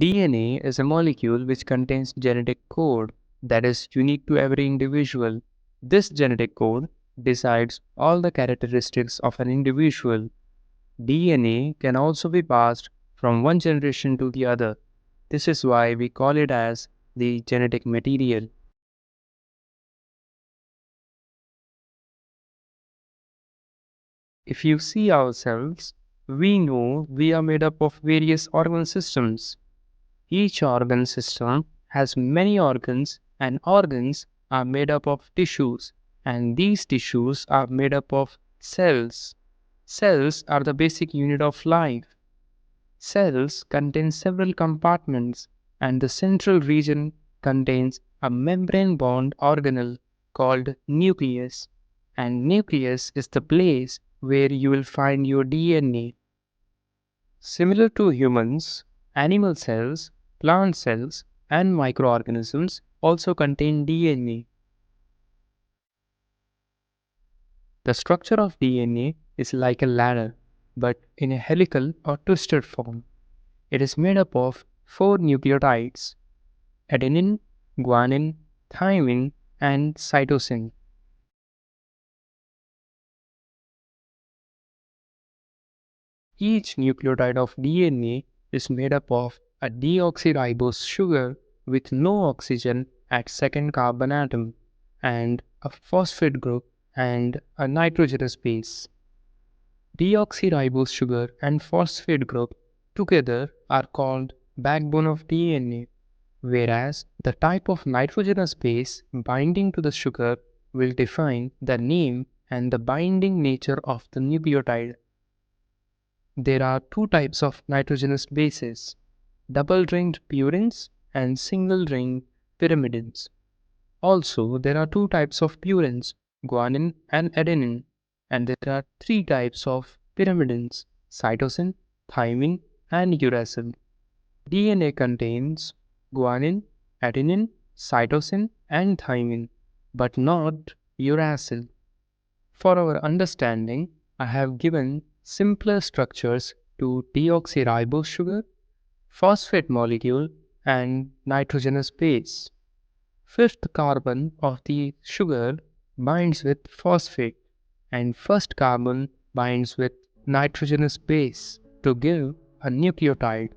DNA is a molecule which contains genetic code that is unique to every individual. This genetic code decides all the characteristics of an individual. DNA can also be passed from one generation to the other. This is why we call it as the genetic material. If you see ourselves, we know we are made up of various organ systems. Each organ system has many organs, and organs are made up of tissues, and these tissues are made up of cells. Cells are the basic unit of life. Cells contain several compartments, and the central region contains a membrane bound organelle called nucleus. And nucleus is the place where you will find your DNA. Similar to humans, animal cells, plant cells, and microorganisms also contain DNA. The structure of DNA is like a ladder, but in a helical or twisted form. It is made up of four nucleotides: adenine, guanine, thymine, and cytosine. Each nucleotide of DNA is made up of a deoxyribose sugar with no oxygen at second carbon atom, and a phosphate group and a nitrogenous base. Deoxyribose sugar and phosphate group together are called backbone of DNA, whereas the type of nitrogenous base binding to the sugar will define the name and the binding nature of the nucleotide. There are two types of nitrogenous bases: double-ringed purines and single-ringed pyrimidines. Also, there are two types of purines, guanine and adenine, and there are three types of pyrimidines, cytosine, thymine, and uracil. DNA contains guanine, adenine, cytosine, and thymine, but not uracil. For our understanding, I have given simpler structures to deoxyribose sugar, phosphate molecule, and nitrogenous base. Fifth carbon of the sugar binds with phosphate, and first carbon binds with nitrogenous base to give a nucleotide.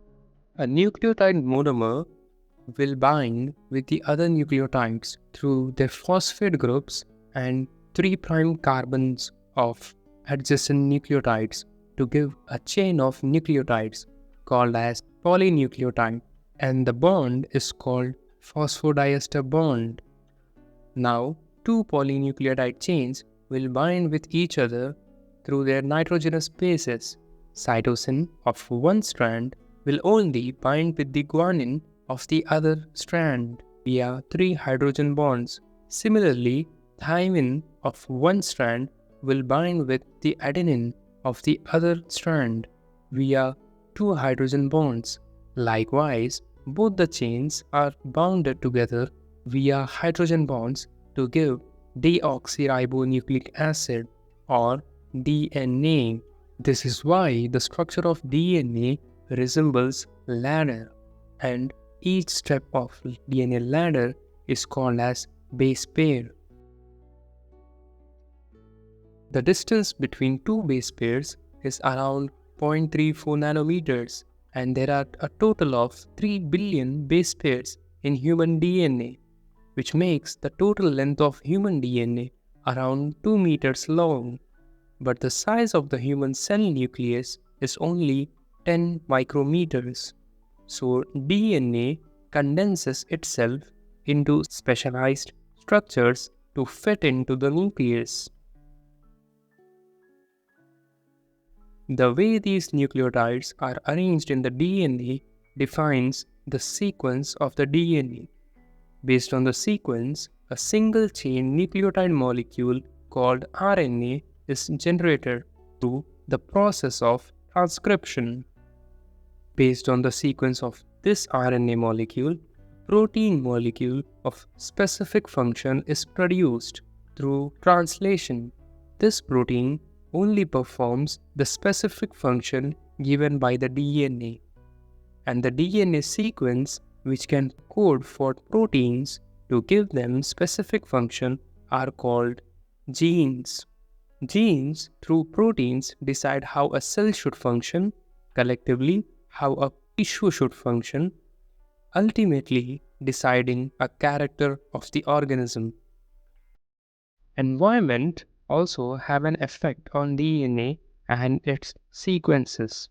A nucleotide monomer will bind with the other nucleotides through their phosphate groups and 3' carbons of adjacent nucleotides to give a chain of nucleotides called as polynucleotide, and the bond is called phosphodiester bond. Now, two polynucleotide chains will bind with each other through their nitrogenous bases. Cytosine of one strand will only bind with the guanine of the other strand via three hydrogen bonds. Similarly, thymine of one strand will bind with the adenine of the other strand via two hydrogen bonds. Likewise, both the chains are bounded together via hydrogen bonds to give deoxyribonucleic acid or DNA. This is why the structure of DNA resembles ladder, and each step of DNA ladder is called as base pair. The distance between two base pairs is around 0.34 nanometers, and there are a total of 3 billion base pairs in human DNA, which makes the total length of human DNA around 2 meters long. But the size of the human cell nucleus is only 10 micrometers. So DNA condenses itself into specialized structures to fit into the nucleus. The way these nucleotides are arranged in the DNA defines the sequence of the DNA. Based on the sequence, a single chain nucleotide molecule called RNA is generated through the process of transcription. Based on the sequence of this RNA molecule, protein molecule of specific function is produced through translation. This protein only performs the specific function given by the DNA. and the DNA sequence which can code for proteins to give them specific function are called genes. Genes, through proteins, decide how a cell should function, collectively, how a tissue should function, ultimately deciding a character of the organism. Environment also have an effect on DNA and its sequences.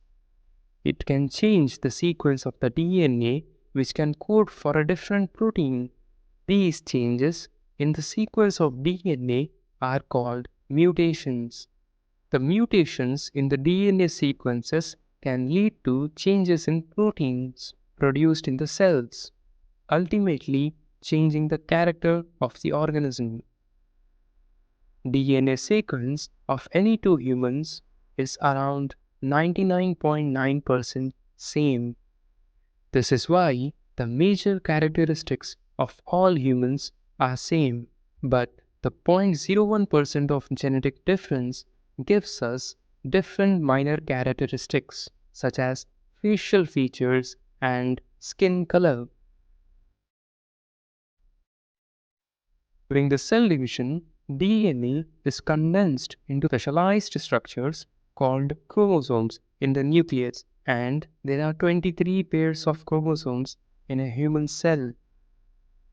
It can change the sequence of the DNA which can code for a different protein. These changes in the sequence of DNA are called mutations. The mutations in the DNA sequences can lead to changes in proteins produced in the cells, ultimately changing the character of the organism. DNA sequence of any two humans is around 99.9% same. This is why the major characteristics of all humans are same, but the 0.01% of genetic difference gives us different minor characteristics such as facial features and skin color. During the cell division, DNA is condensed into specialized structures called chromosomes in the nucleus, and there are 23 pairs of chromosomes in a human cell.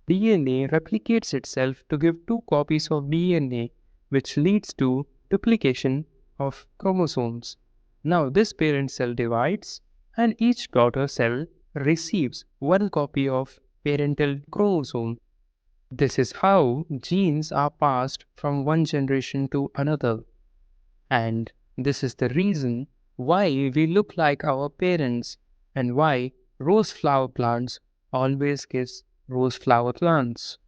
DNA replicates itself to give two copies of DNA, which leads to duplication of chromosomes. Now, this parent cell divides, and each daughter cell receives one copy of parental chromosome. This is how genes are passed from one generation to another. And this is the reason why we look like our parents and why rose flower plants always gives rose flower plants.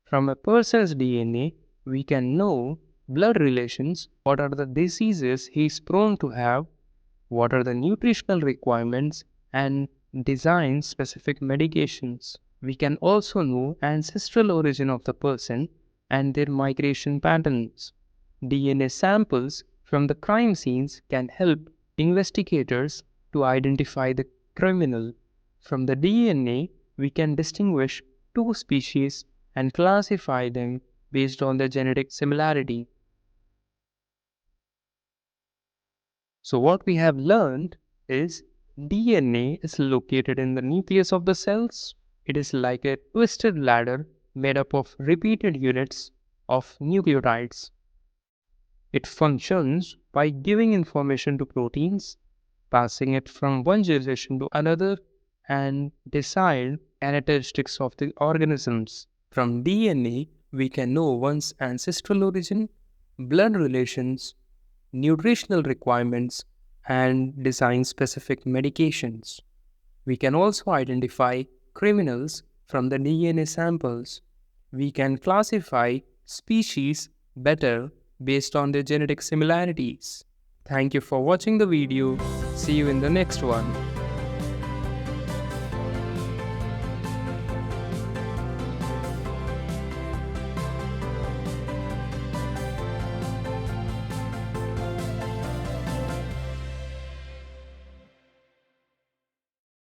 From a person's DNA, we can know blood relations, what are the diseases he is prone to have, what are the nutritional requirements, and design specific medications. We can also know ancestral origin of the person and their migration patterns. DNA samples from the crime scenes can help investigators to identify the criminal. From the DNA, we can distinguish two species and classify them based on their genetic similarity. So, what we have learned is DNA is located in the nucleus of the cells. It is like a twisted ladder made up of repeated units of nucleotides. It functions by giving information to proteins, passing it from one generation to another, and decide characteristics of the organisms. From DNA, we can know one's ancestral origin, blood relations, nutritional requirements, and design specific medications. We can also identify criminals from the DNA samples. We can classify species better based on their genetic similarities. Thank you for watching the video. See you in the next one.